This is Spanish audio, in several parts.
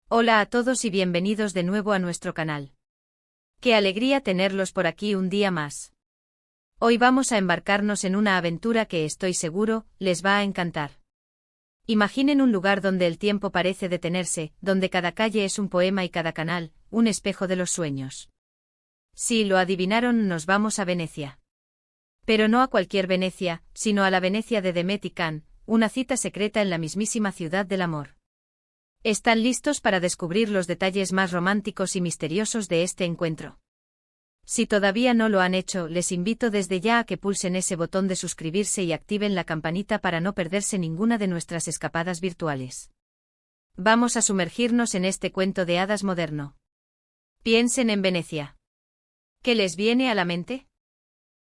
Hola a todos y bienvenidos de nuevo a nuestro canal. Qué alegría tenerlos por aquí un día más. Hoy vamos a embarcarnos en una aventura que estoy seguro les va a encantar. Imaginen un lugar donde el tiempo parece detenerse, donde cada calle es un poema y cada canal, un espejo de los sueños. Sí, lo adivinaron, nos vamos a Venecia. Pero no a cualquier Venecia, sino a la Venecia de Demet y Can, una cita secreta en la mismísima ciudad del amor. ¿Están listos para descubrir los detalles más románticos y misteriosos de este encuentro? Si todavía no lo han hecho, les invito desde ya a que pulsen ese botón de suscribirse y activen la campanita para no perderse ninguna de nuestras escapadas virtuales. Vamos a sumergirnos en este cuento de hadas moderno. Piensen en Venecia. ¿Qué les viene a la mente?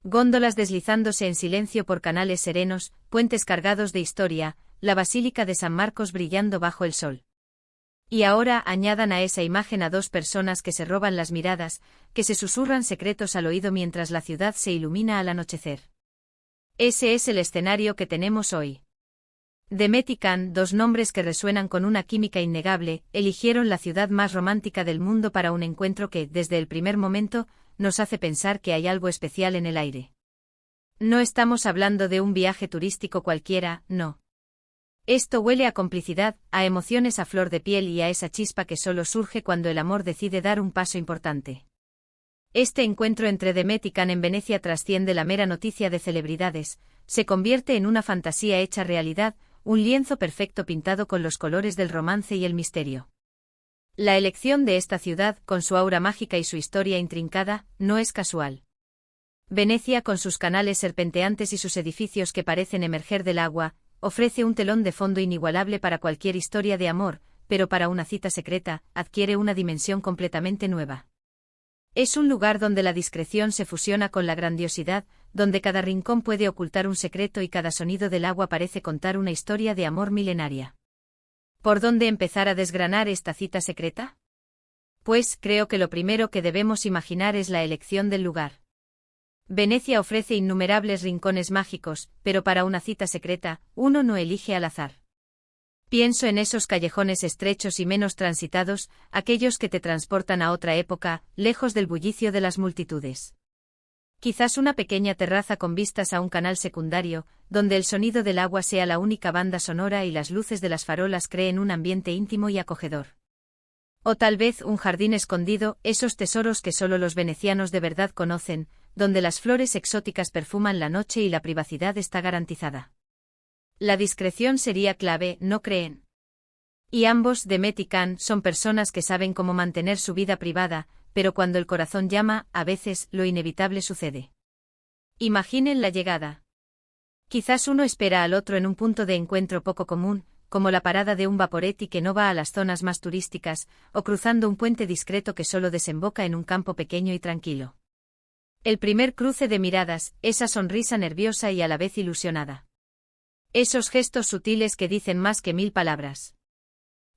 Góndolas deslizándose en silencio por canales serenos, puentes cargados de historia, la Basílica de San Marcos brillando bajo el sol. Y ahora añadan a esa imagen a dos personas que se roban las miradas, que se susurran secretos al oído mientras la ciudad se ilumina al anochecer. Ese es el escenario que tenemos hoy. Demet y Can, dos nombres que resuenan con una química innegable, eligieron la ciudad más romántica del mundo para un encuentro que, desde el primer momento, nos hace pensar que hay algo especial en el aire. No estamos hablando de un viaje turístico cualquiera, no. Esto huele a complicidad, a emociones a flor de piel y a esa chispa que solo surge cuando el amor decide dar un paso importante. Este encuentro entre Demet y Can en Venecia trasciende la mera noticia de celebridades, se convierte en una fantasía hecha realidad, un lienzo perfecto pintado con los colores del romance y el misterio. La elección de esta ciudad, con su aura mágica y su historia intrincada, no es casual. Venecia, con sus canales serpenteantes y sus edificios que parecen emerger del agua, ofrece un telón de fondo inigualable para cualquier historia de amor, pero para una cita secreta, adquiere una dimensión completamente nueva. Es un lugar donde la discreción se fusiona con la grandiosidad, donde cada rincón puede ocultar un secreto y cada sonido del agua parece contar una historia de amor milenaria. ¿Por dónde empezar a desgranar esta cita secreta? Pues creo que lo primero que debemos imaginar es la elección del lugar. Venecia ofrece innumerables rincones mágicos, pero para una cita secreta, uno no elige al azar. Pienso en esos callejones estrechos y menos transitados, aquellos que te transportan a otra época, lejos del bullicio de las multitudes. Quizás una pequeña terraza con vistas a un canal secundario, donde el sonido del agua sea la única banda sonora y las luces de las farolas creen un ambiente íntimo y acogedor. O tal vez un jardín escondido, esos tesoros que solo los venecianos de verdad conocen, donde las flores exóticas perfuman la noche y la privacidad está garantizada. La discreción sería clave, ¿no creen? Y ambos, Demet y Can, son personas que saben cómo mantener su vida privada, pero cuando el corazón llama, a veces, lo inevitable sucede. Imaginen la llegada. Quizás uno espera al otro en un punto de encuentro poco común, como la parada de un vaporetti que no va a las zonas más turísticas, o cruzando un puente discreto que solo desemboca en un campo pequeño y tranquilo. El primer cruce de miradas, esa sonrisa nerviosa y a la vez ilusionada. Esos gestos sutiles que dicen más que 1000 palabras.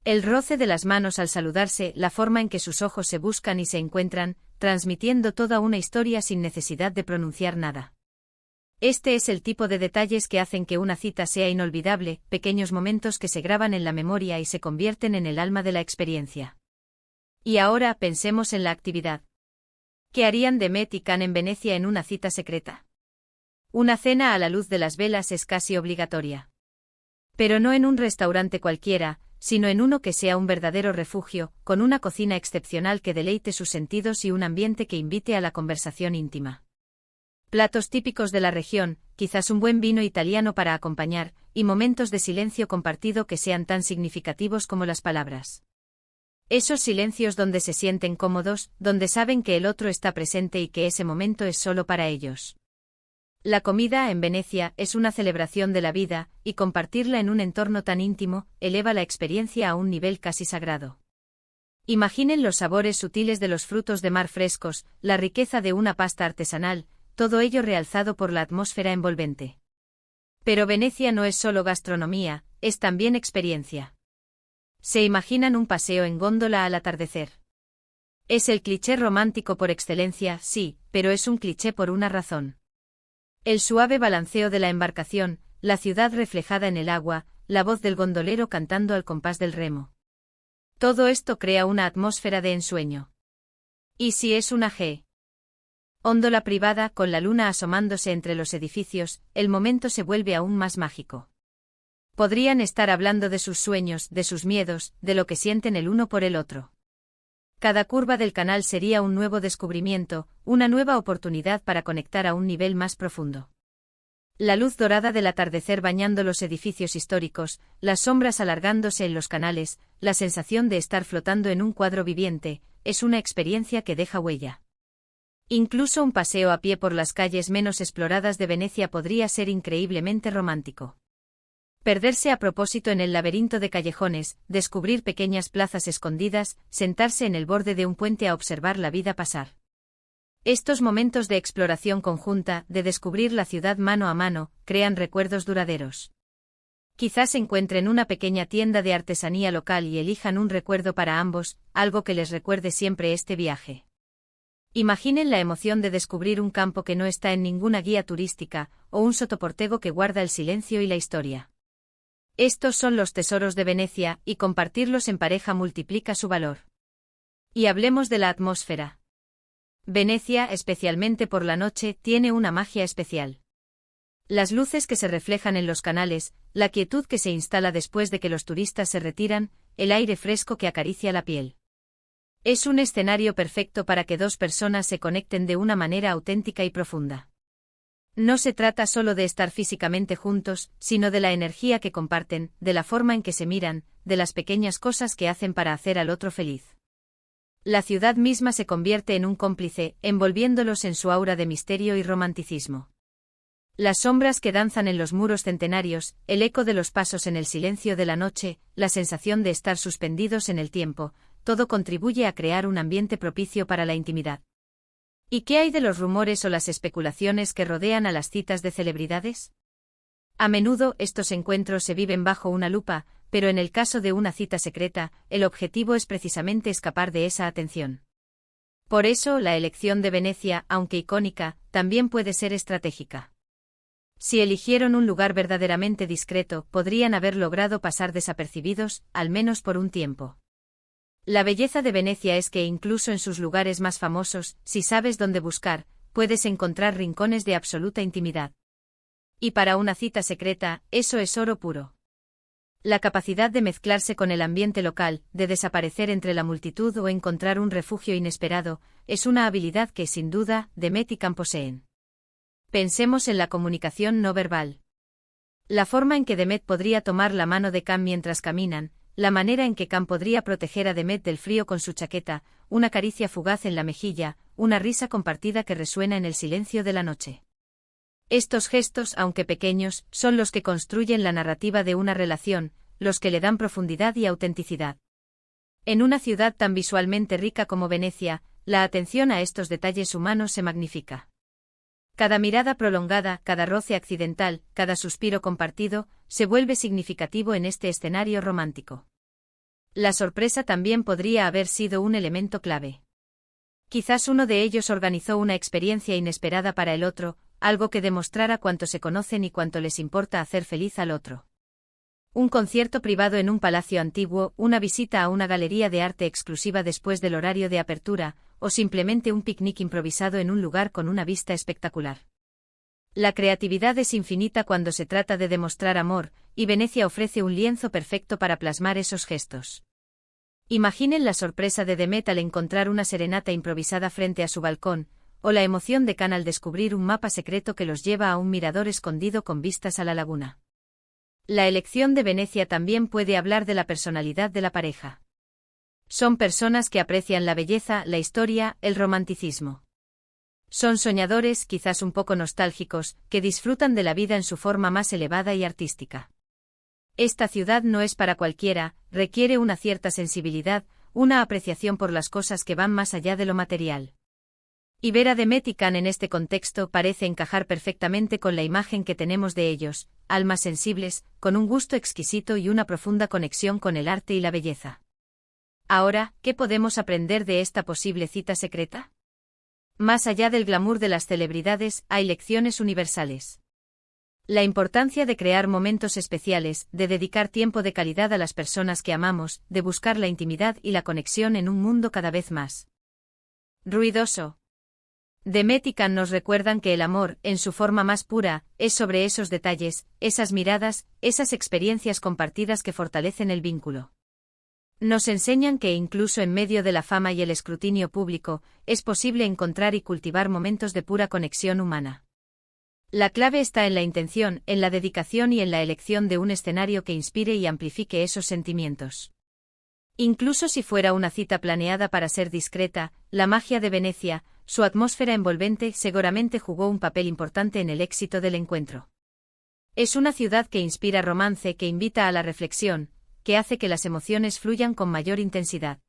El roce de las manos al saludarse, la forma en que sus ojos se buscan y se encuentran, transmitiendo toda una historia sin necesidad de pronunciar nada. Este es el tipo de detalles que hacen que una cita sea inolvidable, pequeños momentos que se graban en la memoria y se convierten en el alma de la experiencia. Y ahora pensemos en la actividad. ¿Qué harían Demet y Can en Venecia en una cita secreta? Una cena a la luz de las velas es casi obligatoria. Pero no en un restaurante cualquiera, sino en uno que sea un verdadero refugio, con una cocina excepcional que deleite sus sentidos y un ambiente que invite a la conversación íntima. Platos típicos de la región, quizás un buen vino italiano para acompañar, y momentos de silencio compartido que sean tan significativos como las palabras. Esos silencios donde se sienten cómodos, donde saben que el otro está presente y que ese momento es solo para ellos. La comida en Venecia es una celebración de la vida, y compartirla en un entorno tan íntimo, eleva la experiencia a un nivel casi sagrado. Imaginen los sabores sutiles de los frutos de mar frescos, la riqueza de una pasta artesanal, todo ello realzado por la atmósfera envolvente. Pero Venecia no es solo gastronomía, es también experiencia. ¿Se imaginan un paseo en góndola al atardecer? Es el cliché romántico por excelencia, sí, pero es un cliché por una razón. El suave balanceo de la embarcación, la ciudad reflejada en el agua, la voz del gondolero cantando al compás del remo. Todo esto crea una atmósfera de ensueño. ¿Y si es una góndola privada con la luna asomándose entre los edificios, el momento se vuelve aún más mágico? Podrían estar hablando de sus sueños, de sus miedos, de lo que sienten el uno por el otro. Cada curva del canal sería un nuevo descubrimiento, una nueva oportunidad para conectar a un nivel más profundo. La luz dorada del atardecer bañando los edificios históricos, las sombras alargándose en los canales, la sensación de estar flotando en un cuadro viviente, es una experiencia que deja huella. Incluso un paseo a pie por las calles menos exploradas de Venecia podría ser increíblemente romántico. Perderse a propósito en el laberinto de callejones, descubrir pequeñas plazas escondidas, sentarse en el borde de un puente a observar la vida pasar. Estos momentos de exploración conjunta, de descubrir la ciudad mano a mano, crean recuerdos duraderos. Quizás encuentren una pequeña tienda de artesanía local y elijan un recuerdo para ambos, algo que les recuerde siempre este viaje. Imaginen la emoción de descubrir un campo que no está en ninguna guía turística, o un sotoportego que guarda el silencio y la historia. Estos son los tesoros de Venecia, y compartirlos en pareja multiplica su valor. Y hablemos de la atmósfera. Venecia, especialmente por la noche, tiene una magia especial. Las luces que se reflejan en los canales, la quietud que se instala después de que los turistas se retiran, el aire fresco que acaricia la piel. Es un escenario perfecto para que dos personas se conecten de una manera auténtica y profunda. No se trata solo de estar físicamente juntos, sino de la energía que comparten, de la forma en que se miran, de las pequeñas cosas que hacen para hacer al otro feliz. La ciudad misma se convierte en un cómplice, envolviéndolos en su aura de misterio y romanticismo. Las sombras que danzan en los muros centenarios, el eco de los pasos en el silencio de la noche, la sensación de estar suspendidos en el tiempo, todo contribuye a crear un ambiente propicio para la intimidad. ¿Y qué hay de los rumores o las especulaciones que rodean a las citas de celebridades? A menudo estos encuentros se viven bajo una lupa, pero en el caso de una cita secreta, el objetivo es precisamente escapar de esa atención. Por eso, la elección de Venecia, aunque icónica, también puede ser estratégica. Si eligieron un lugar verdaderamente discreto, podrían haber logrado pasar desapercibidos, al menos por un tiempo. La belleza de Venecia es que incluso en sus lugares más famosos, si sabes dónde buscar, puedes encontrar rincones de absoluta intimidad. Y para una cita secreta, eso es oro puro. La capacidad de mezclarse con el ambiente local, de desaparecer entre la multitud o encontrar un refugio inesperado, es una habilidad que, sin duda, Demet y Cam poseen. Pensemos en la comunicación no verbal. La forma en que Demet podría tomar la mano de Cam mientras caminan, la manera en que Cam podría proteger a Demet del frío con su chaqueta, una caricia fugaz en la mejilla, una risa compartida que resuena en el silencio de la noche. Estos gestos, aunque pequeños, son los que construyen la narrativa de una relación, los que le dan profundidad y autenticidad. En una ciudad tan visualmente rica como Venecia, la atención a estos detalles humanos se magnifica. Cada mirada prolongada, cada roce accidental, cada suspiro compartido, se vuelve significativo en este escenario romántico. La sorpresa también podría haber sido un elemento clave. Quizás uno de ellos organizó una experiencia inesperada para el otro, algo que demostrara cuánto se conocen y cuánto les importa hacer feliz al otro. Un concierto privado en un palacio antiguo, una visita a una galería de arte exclusiva después del horario de apertura, o simplemente un picnic improvisado en un lugar con una vista espectacular. La creatividad es infinita cuando se trata de demostrar amor, y Venecia ofrece un lienzo perfecto para plasmar esos gestos. Imaginen la sorpresa de Demet al encontrar una serenata improvisada frente a su balcón, o la emoción de Can al descubrir un mapa secreto que los lleva a un mirador escondido con vistas a la laguna. La elección de Venecia también puede hablar de la personalidad de la pareja. Son personas que aprecian la belleza, la historia, el romanticismo. Son soñadores, quizás un poco nostálgicos, que disfrutan de la vida en su forma más elevada y artística. Esta ciudad no es para cualquiera, requiere una cierta sensibilidad, una apreciación por las cosas que van más allá de lo material. Y ver a Demet y Can en este contexto parece encajar perfectamente con la imagen que tenemos de ellos, almas sensibles, con un gusto exquisito y una profunda conexión con el arte y la belleza. Ahora, ¿qué podemos aprender de esta posible cita secreta? Más allá del glamour de las celebridades, hay lecciones universales. La importancia de crear momentos especiales, de dedicar tiempo de calidad a las personas que amamos, de buscar la intimidad y la conexión en un mundo cada vez más ruidoso. Demet y Can nos recuerdan que el amor, en su forma más pura, es sobre esos detalles, esas miradas, esas experiencias compartidas que fortalecen el vínculo. Nos enseñan que incluso en medio de la fama y el escrutinio público, es posible encontrar y cultivar momentos de pura conexión humana. La clave está en la intención, en la dedicación y en la elección de un escenario que inspire y amplifique esos sentimientos. Incluso si fuera una cita planeada para ser discreta, la magia de Venecia, su atmósfera envolvente, seguramente jugó un papel importante en el éxito del encuentro. Es una ciudad que inspira romance, que invita a la reflexión, que hace que las emociones fluyan con mayor intensidad.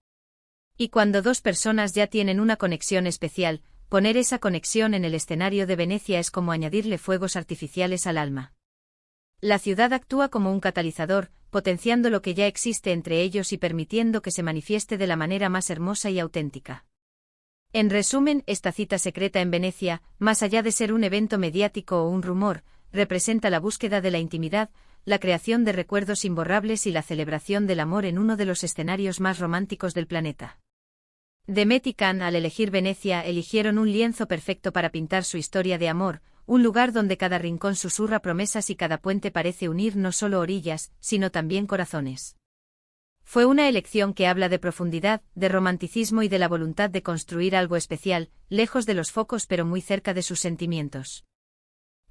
Y cuando dos personas ya tienen una conexión especial, poner esa conexión en el escenario de Venecia es como añadirle fuegos artificiales al alma. La ciudad actúa como un catalizador, potenciando lo que ya existe entre ellos y permitiendo que se manifieste de la manera más hermosa y auténtica. En resumen, esta cita secreta en Venecia, más allá de ser un evento mediático o un rumor, representa la búsqueda de la intimidad, la creación de recuerdos imborrables y la celebración del amor en uno de los escenarios más románticos del planeta. Demet y Can, al elegir Venecia, eligieron un lienzo perfecto para pintar su historia de amor, un lugar donde cada rincón susurra promesas y cada puente parece unir no solo orillas, sino también corazones. Fue una elección que habla de profundidad, de romanticismo y de la voluntad de construir algo especial, lejos de los focos pero muy cerca de sus sentimientos.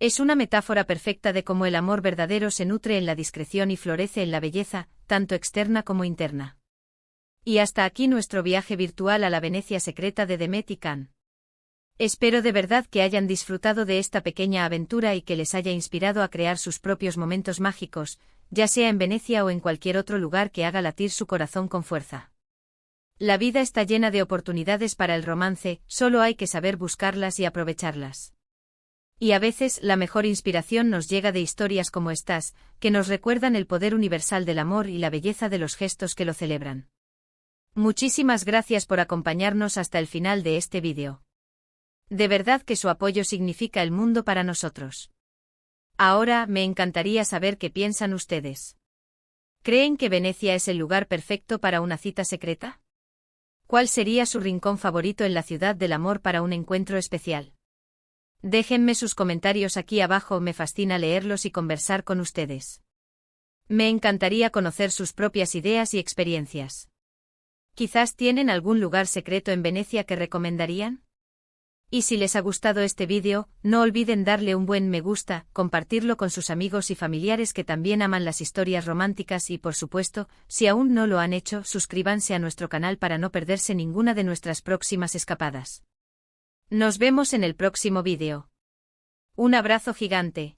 Es una metáfora perfecta de cómo el amor verdadero se nutre en la discreción y florece en la belleza, tanto externa como interna. Y hasta aquí nuestro viaje virtual a la Venecia secreta de Demet y Can. Espero de verdad que hayan disfrutado de esta pequeña aventura y que les haya inspirado a crear sus propios momentos mágicos, ya sea en Venecia o en cualquier otro lugar que haga latir su corazón con fuerza. La vida está llena de oportunidades para el romance, solo hay que saber buscarlas y aprovecharlas. Y a veces la mejor inspiración nos llega de historias como estas, que nos recuerdan el poder universal del amor y la belleza de los gestos que lo celebran. Muchísimas gracias por acompañarnos hasta el final de este vídeo. De verdad que su apoyo significa el mundo para nosotros. Ahora me encantaría saber qué piensan ustedes. ¿Creen que Venecia es el lugar perfecto para una cita secreta? ¿Cuál sería su rincón favorito en la ciudad del amor para un encuentro especial? Déjenme sus comentarios aquí abajo, me fascina leerlos y conversar con ustedes. Me encantaría conocer sus propias ideas y experiencias. ¿Quizás tienen algún lugar secreto en Venecia que recomendarían? Y si les ha gustado este vídeo, no olviden darle un buen me gusta, compartirlo con sus amigos y familiares que también aman las historias románticas y por supuesto, si aún no lo han hecho, suscríbanse a nuestro canal para no perderse ninguna de nuestras próximas escapadas. Nos vemos en el próximo vídeo. Un abrazo gigante.